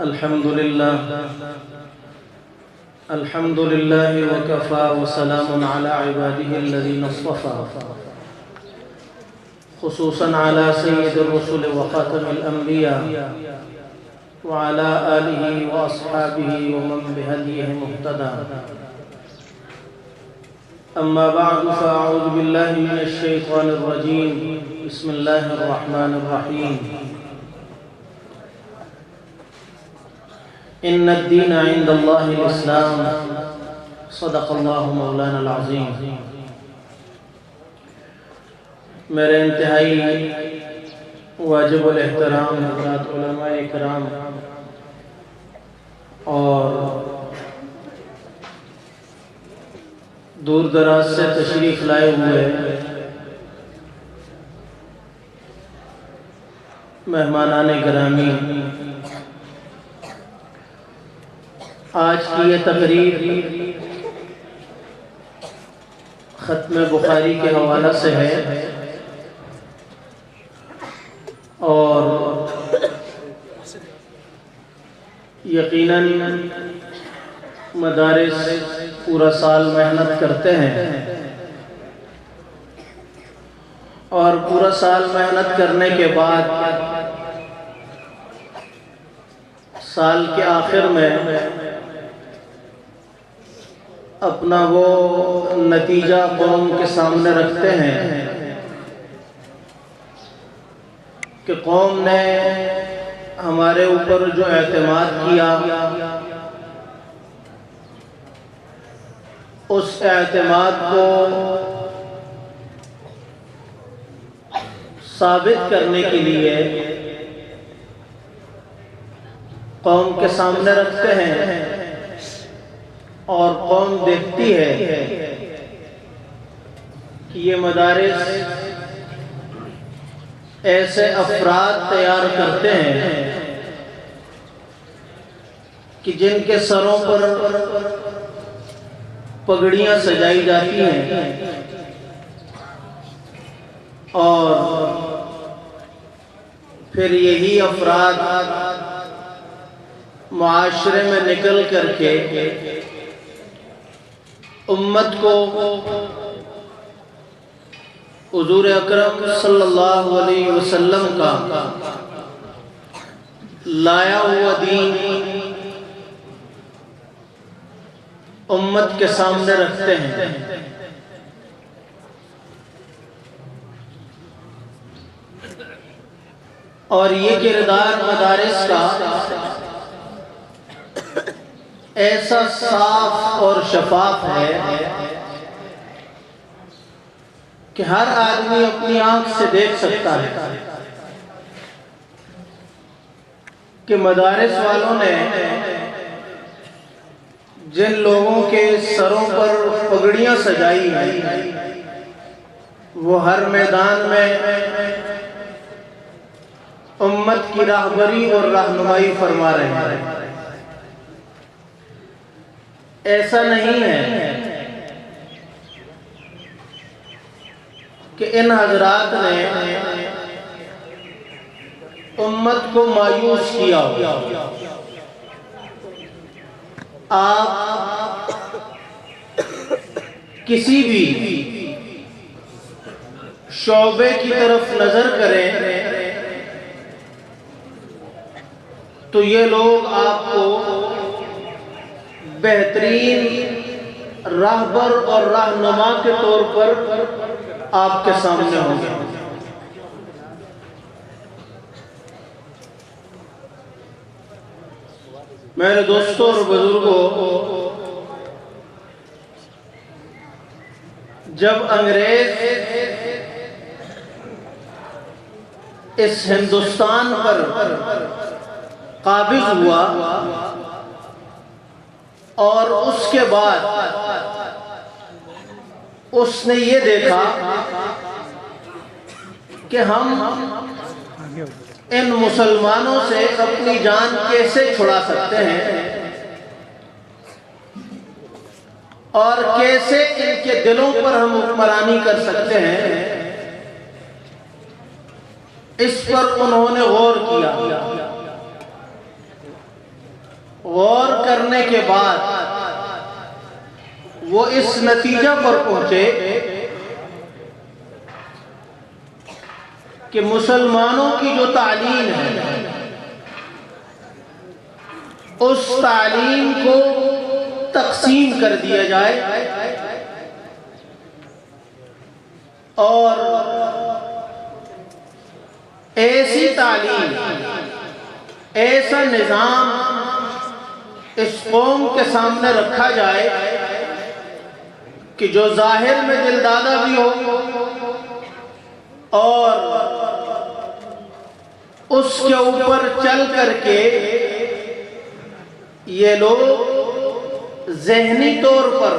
الحمد لله وكفى وسلام على عباده الذين اصطفى خصوصا على سيد الرسل وخاتم الأنبياء وعلى آله وأصحابه ومن بهديه مهتدى. أما بعد فأعوذ بالله من الشيطان الرجيم. بسم الله الرحمن الرحيم. إن الدين عند الله الإسلام. صدق الله مولانا العظيم. میرے انتہائی واجب الاحترام حضرات علماء اکرام اور دور دراز سے تشریف لائے ہوئے مہمانان گرامی، آج کی یہ تقریب ختم بخاری کے حوالہ سے ہے اور یقیناً مدارس پورا سال محنت کرتے ہیں اور پورا سال محنت کرنے کے بعد سال کے آخر میں اپنا وہ نتیجہ قوم کے سامنے رکھتے ہیں کہ قوم نے ہمارے اوپر جو اعتماد کیا اس اعتماد کو ثابت کرنے کے لیے قوم کے سامنے رکھتے ہیں اور قوم دیکھتی ہے کہ یہ مدارس ایسے افراد تیار کرتے ہیں کہ جن کے سروں پر پگڑیاں سجائی جاتی ہیں اور پھر یہی افراد معاشرے میں نکل کر کے امت کو حضور اکرم صلی اللہ علیہ وسلم کا لایا ہوا دین امت کے سامنے رکھتے ہیں. اور یہ کردار مدارس کا ایسا صاف اور شفاف ہے کہ ہر آدمی اپنی آنکھ سے دیکھ سکتا ہے کہ مدارس والوں نے جن لوگوں کے سروں پر پگڑیاں سجائی ہیں وہ ہر میدان میں امت کی راہبری اور رہنمائی فرما رہے ہیں. ایسا نہیں ہے کہ ان حضرات نے امت کو مایوس کیا ہو. آپ کسی بھی شعبے کی طرف نظر کریں تو یہ لوگ آپ کو بہترین راہبر اور رہنما کے طور پر آپ کے سامنے ہوں گے. میرے دوستوں اور بزرگوں، جب انگریز اس ہندوستان پر قابض ہوا اور اس کے بعد اس نے یہ دیکھا کہ ہم ان مسلمانوں سے اپنی جان کیسے چھڑا سکتے ہیں اور کیسے ان کے دلوں پر ہم حکمرانی کر سکتے ہیں. اس پر انہوں نے غور کیا غور کرنے کے بعد وہ اس نتیجہ پر پہنچے کہ مسلمانوں کی جو تعلیم ہے اس تعلیم کو تقسیم کر دیا جائے اور ایسی تعلیم، ایسا نظام اس قوم کے سامنے رکھا جائے کہ جو ظاہر میں دل دادا بھی ہو اور اس کے اوپر چل کر کے یہ لوگ ذہنی طور پر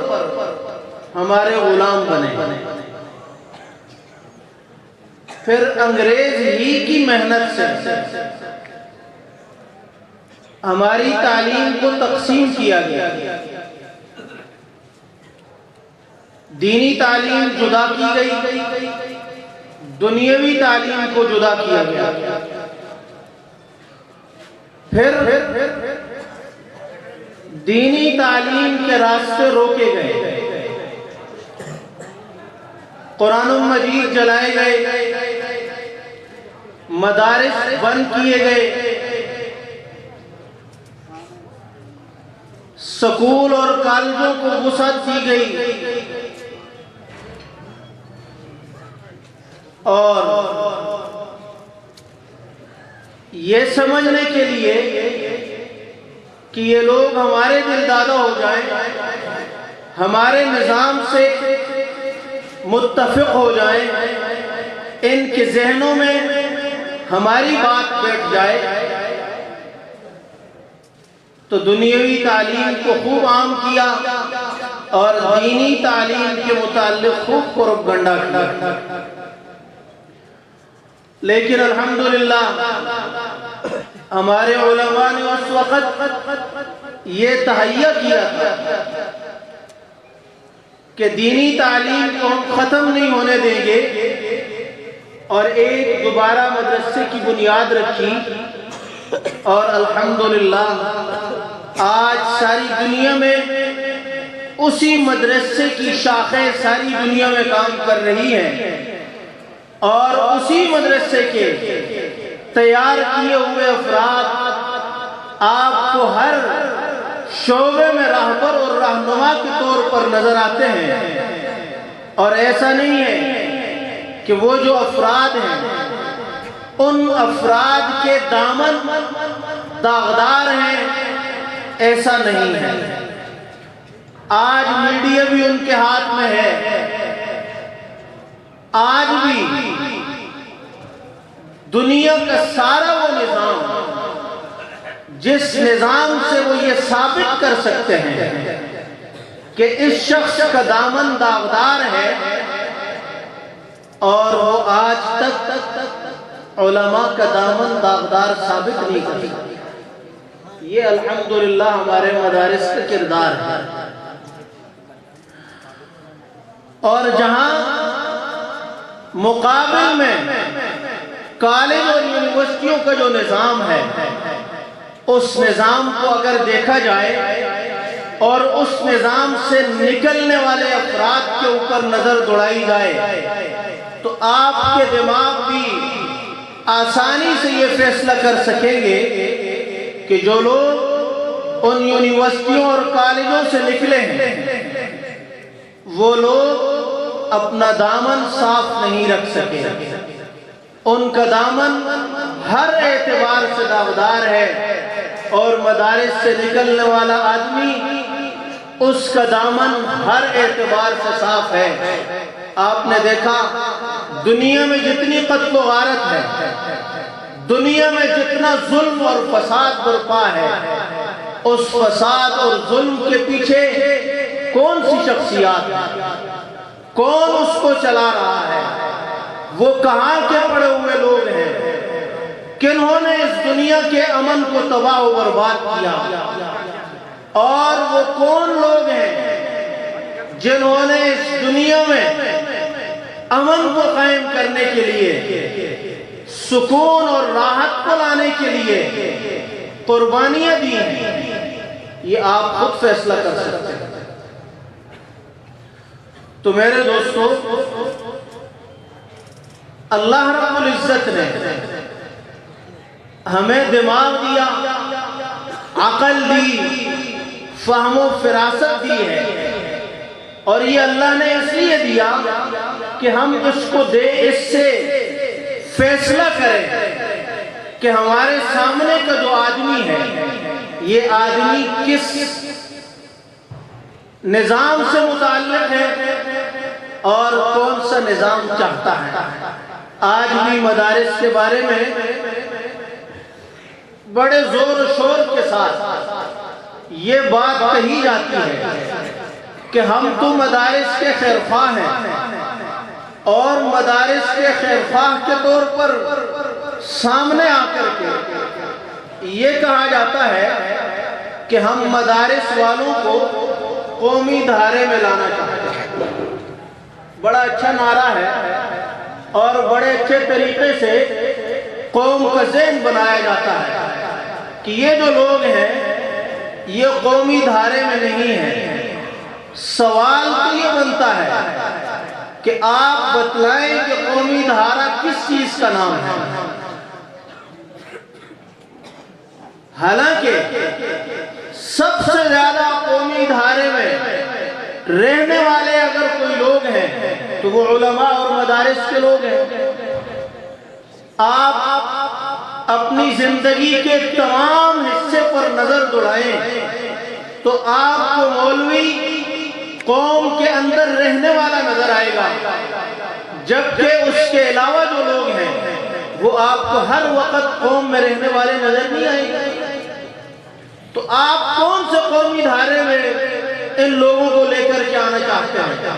ہمارے غلام بنے، پھر انگریز ہی کی محنت سے ہماری تعلیم کو تقسیم کیا گیا، دینی تعلیم جدا کی گئی، دنیاوی تعلیم کو جدا کیا گیا، پھر دینی تعلیم کے راستے روکے گئے، قرآن مجید جلائے گئے، مدارس بند کیے گئے، سکول اور کالجوں کو وسعت دی گئی، اور یہ سمجھنے کے لیے کہ یہ لوگ ہمارے دل دادا ہو جائیں، ہمارے نظام سے متفق ہو جائیں، ان کے ذہنوں میں ہماری بات بیٹھ جائے، تو دنیاوی تعلیم کو خوب عام کیا اور دینی تعلیم کے متعلق خوب پروپیگنڈا کیا۔ لیکن الحمدللہ ہمارے علماء نے اس وقت یہ تہیہ کیا تھا کہ دینی تعلیم کو ہم ختم نہیں ہونے دیں گے، اور ایک دوبارہ مدرسے کی بنیاد رکھی، اور الحمدللہ آج ساری دنیا میں اسی مدرسے کی شاخیں ساری دنیا میں کام کر رہی ہیں، اور اسی مدرسے کے تیار کیے ہوئے افراد آپ کو ہر شعبے میں راہبر اور رہنما کے طور پر نظر آتے ہیں۔ اور ایسا نہیں ہے کہ وہ جو افراد ہیں ان افراد کے دامن داغدار ہیں، ایسا نہیں ہے۔ آج میڈیا بھی ان کے ہاتھ میں ہے، آج بھی دنیا کا سارا وہ نظام جس نظام سے وہ یہ ثابت کر سکتے ہیں کہ اس شخص کا دامن داغدار ہے، اور وہ آج تک علماء کا دامن داغدار ثابت نہیں کر سکتے۔ یہ الحمدللہ ہمارے مدارس کا کردار ہے۔ اور جہاں مقابل میں کالج اور یونیورسٹیوں کا جو نظام ہے، اس نظام کو اگر دیکھا جائے اور اس نظام سے نکلنے والے افراد کے اوپر نظر دوڑائی جائے تو آپ کے دماغ بھی آسانی سے یہ فیصلہ کر سکیں گے کہ جو لوگ ان یونیورسٹیوں اور کالجوں سے نکلے ہیں وہ لوگ اپنا دامن صاف نہیں رکھ سکے، ان کا دامن ہر اعتبار سے داغدار ہے، اور مدارس سے نکلنے والا آدمی اس کا دامن ہر اعتبار سے صاف ہے۔ آپ نے دیکھا دنیا میں جتنی قتل و غارت ہے، دنیا میں جتنا ظلم اور فساد برپا ہے، اس فساد اور ظلم کے پیچھے کون سی شخصیات ہے، کون اس کو چلا رہا ہے، وہ کہاں کے پڑے ہوئے لوگ ہیں، کنہوں نے اس دنیا کے امن کو تباہ و برباد کیا، اور وہ کون لوگ ہیں جنہوں نے اس دنیا میں امن کو قائم کرنے کے لیے، سکون اور راحت کو لانے کے لیے قربانیاں دی ہیں۔ یہ آپ خود فیصلہ کر سکتے ہیں۔ تو میرے دوستو، اللہ رب العزت نے ہمیں دماغ دیا، عقل دی، فہم و فراست دی ہے، اور یہ اللہ نے اس لیے دیا کہ ہم اس کو اس سے فیصلہ کریں کہ ہمارے سامنے کا جو آدمی ہے یہ آدمی کس نظام سے متعلق ہے اور کون سا نظام چاہتا ہے۔ آج بھی مدارس کے بارے میں بڑے زور و شور کے ساتھ یہ بات کہی جاتی ہے کہ ہم تو مدارس کے خیرخواہ ہیں، اور مدارس کے خیرخواہ کے طور پر سامنے آ کر کے یہ کہا جاتا ہے کہ ہم مدارس والوں کو قومی دھارے میں لانا چاہتے ہیں۔ بڑا اچھا نعرہ ہے اور بڑے اچھے طریقے سے قوم کا ذہن بنایا جاتا ہے کہ یہ جو لوگ ہیں یہ قومی دھارے میں نہیں ہیں۔ سوال تو یہ بنتا ہے کہ آپ بتلائیں کہ قومی دھارہ کس چیز کا نام ہے۔ حالانکہ سب سے زیادہ قومی دھارے میں رہنے والے اگر کوئی لوگ ہیں تو وہ علماء اور مدارس کے لوگ ہیں۔ آپ اپنی زندگی کے تمام حصے پر نظر دوڑائیں تو آپ کو مولوی قوم کے اندر رہنے والا نظر آئے گا، جبکہ اس کے علاوہ جو لوگ ہیں وہ آپ کو ہر وقت قوم میں رہنے والے نظر نہیں آئیں گے۔ تو آپ کون سے قومی دھارے میں ان لوگوں کو لے کر کے آنا چاہتے ہیں؟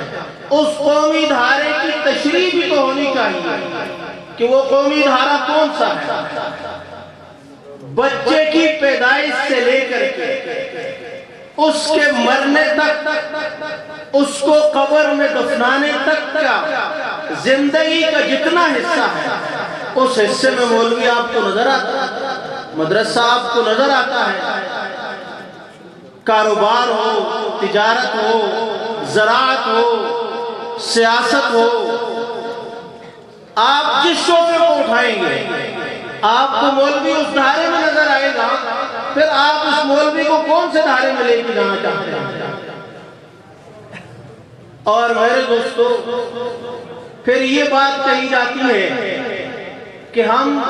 اس قومی دھارے کی تشریح بھی تو ہونی چاہیے کہ وہ قومی دھارہ کون سا ہے۔ بچے کی پیدائش سے لے کر کے اس کے مرنے تک، اس کو قبر میں دفنانے تک کا زندگی کا جتنا حصہ ہے اس حصے میں مولوی آپ کو نظر آتا ہے، مدرسہ آپ کو نظر آتا ہے۔ کاروبار ہو، تجارت ہو، زراعت ہو، سیاست ہو، آپ جس شعبے کو اٹھائیں گے آپ کو مولوی اس دھارے میں نظر آئے گا۔ پھر آپ اس مولوی کو کون سے دھارے میں لے کے جانا چاہتے ہیں؟ اور میرے دوستو، پھر یہ بات کہی جاتی ہے کہ ہم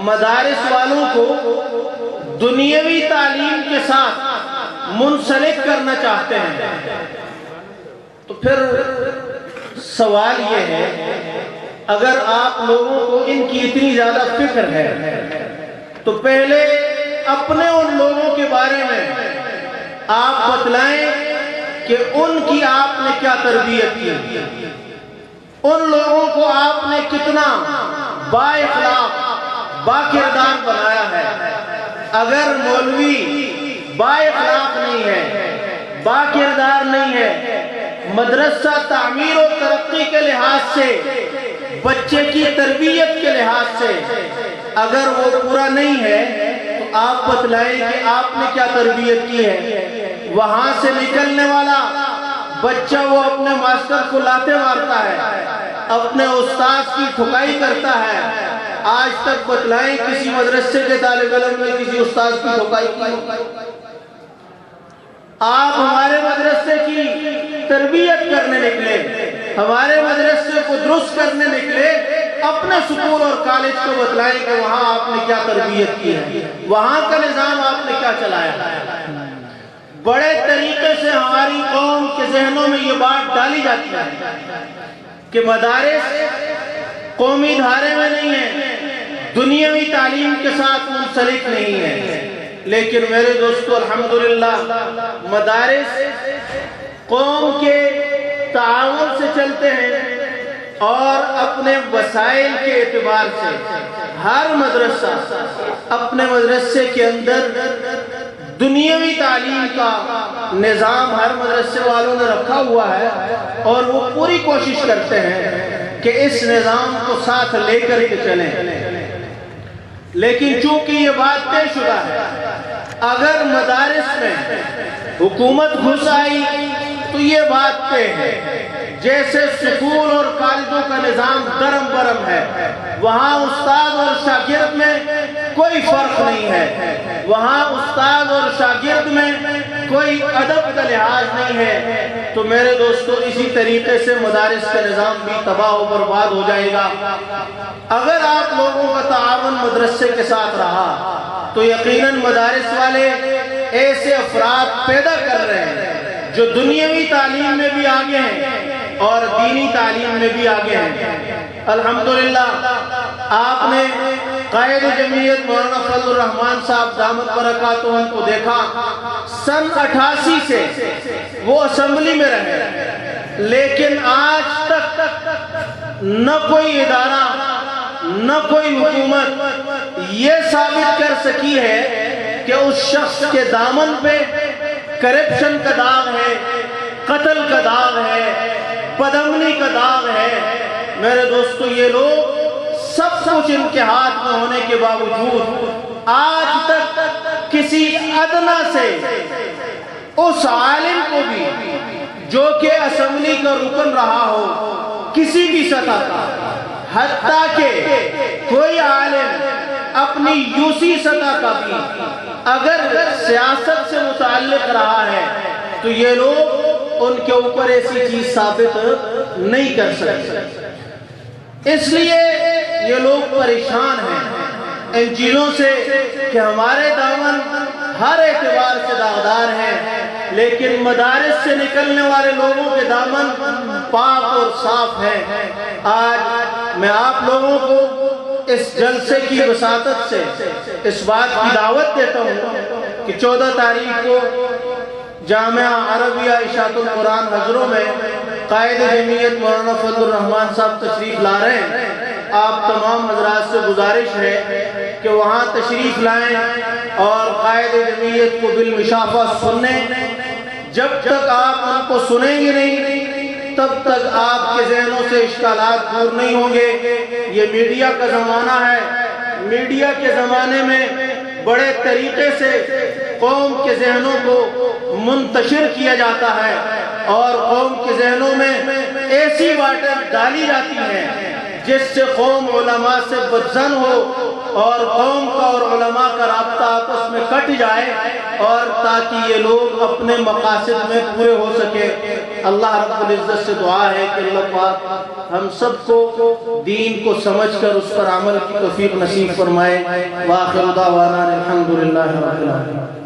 مدارس والوں کو دنیاوی تعلیم کے ساتھ منسلک کرنا چاہتے ہیں۔ تو پھر سوال یہ ہے، اگر آپ لوگوں کو ان کی اتنی زیادہ فکر ہے تو پہلے اپنے ان لوگوں کے بارے میں آپ بتلائیں کہ ان کی آپ نے کیا تربیت کی، ان لوگوں کو آپ نے کتنا با اخلاق، با کردار بنایا ہے۔ اگر مولوی با اخلاق نہیں ہے، با کردار نہیں ہے، مدرسہ تعمیر و ترقی کے لحاظ سے، بچے کی تربیت کے لحاظ سے اگر وہ پورا نہیں ہے تو آپ بتلائیں کہ آپ نے کیا تربیت کی ہے۔ وہاں سے نکلنے والا بچہ وہ اپنے ماسٹر کو لاتے مارتا ہے، اپنے استاذ کی ٹھکائی کرتا ہے۔ آج تک بتلائیں کسی مدرسے کے طالب علم نے کسی استاذ کی ٹھکائی کی؟ آپ ہمارے مدرسے کی تربیت کرنے نکلے، ہمارے مدرسے کو درست کرنے نکلے، اپنے سکول اور کالج کو بتلائیں کہ وہاں آپ نے کیا تربیت کی ہے، وہاں کا نظام آپ نے کیا چلایا۔ بڑے طریقے سے ہماری قوم کے ذہنوں میں یہ بات ڈالی جاتی ہے کہ مدارس قومی دھارے میں نہیں ہیں، دنیاوی تعلیم کے ساتھ منسلک نہیں ہے۔ لیکن میرے دوستو، الحمدللہ مدارس قوم کے تعاون سے چلتے ہیں اور اپنے وسائل کے اعتبار سے ہر مدرسہ اپنے مدرسے کے اندر دنیاوی تعلیم کا نظام ہر مدرسے والوں نے رکھا ہوا ہے، اور وہ پوری کوشش کرتے ہیں کہ اس نظام کو ساتھ لے کر کے چلیں۔ لیکن چونکہ یہ بات طے شدہ ہے، اگر مدارس میں حکومت گھس آئی تو یہ بات طے ہے، جیسے سکول اور کالجوں کا نظام درم برم ہے، وہاں استاد اور شاگرد میں کوئی فرق نہیں ہے، وہاں استاد اور شاگرد میں کوئی ادب کا لحاظ نہیں ہے، تو میرے دوستو اسی طریقے سے مدارس کا نظام بھی تباہ و برباد ہو جائے گا۔ اگر آپ لوگوں کا تعاون مدرسے کے ساتھ رہا تو یقیناً مدارس والے ایسے افراد پیدا کر رہے ہیں جو دنیاوی تعلیم میں بھی آگے ہیں اور دینی تعلیم میں بھی آگے ہیں۔ الحمدللہ آپ نے قائد جمعیت مولانا فضل الرحمان صاحب دامت برکاتہم کو دیکھا، سن 88 سے وہ اسمبلی میں رہے، لیکن آج تک نہ کوئی ادارہ نہ کوئی حکومت یہ ثابت کر سکی ہے کہ اس شخص کے دامن پہ کرپشن کا داغ ہے، قتل کا داغ ہے، بدامنی کا داغ ہے۔ میرے دوستو یہ لوگ سب کچھ ان کے ہاتھ میں ہونے کے باوجود آج تک کسی ادنا سے اس عالم کو بھی جو کہ اسمبلی کا رکن رہا ہو کسی بھی سطح کا، حتیٰ کہ کوئی عالم اپنی یوسی سطح کا بھی اگر سیاست سے متعلق رہا ہے تو یہ لوگ ان کے اوپر ایسی چیز ثابت نہیں کر سکتے۔ اس لیے یہ لوگ پریشان ہیں ان چیزوں سے کہ ہمارے دامن ہر اعتبار سے داغدار ہیں، لیکن مدارس سے نکلنے والے لوگوں کے دامن پاک اور صاف ہیں۔ آج میں آپ لوگوں کو اس جلسے کی وساطت سے اس بات کی دعوت دیتا ہوں کہ 14 تاریخ کو جامعہ عربیہ اشاعت القرآن حضروں میں قائد جمعیت مولانا فضل الرحمان صاحب تشریف لا رہے ہیں۔ آپ تمام حضرات سے گزارش ہے کہ وہاں تشریف لائیں اور قائد جمعیت کو بالمشافہ سنیں۔ جب تک آپ ان کو سنیں گے نہیں تب تک آپ کے ذہنوں سے اشکالات دور نہیں ہوں گے۔ یہ میڈیا کا زمانہ ہے، میڈیا کے زمانے میں بڑے طریقے سے قوم کے ذہنوں کو منتشر کیا جاتا ہے اور قوم کے ذہنوں میں ایسی باتیں ڈالی جاتی ہیں جس سے قوم علماء سے بدظن ہو اور قوم کا اور علماء کا رابطہ آپس میں کٹ جائے، اور تاکہ یہ لوگ اپنے مقاصد میں پورے ہو سکے۔ اللہ رب العزت سے دعا ہے کہ اللہ پاک ہم سب کو دین کو سمجھ کر اس پر عمل کی توفیق نصیب فرمائے۔ وآخر دعوانا الحمدللہ رب العالمین۔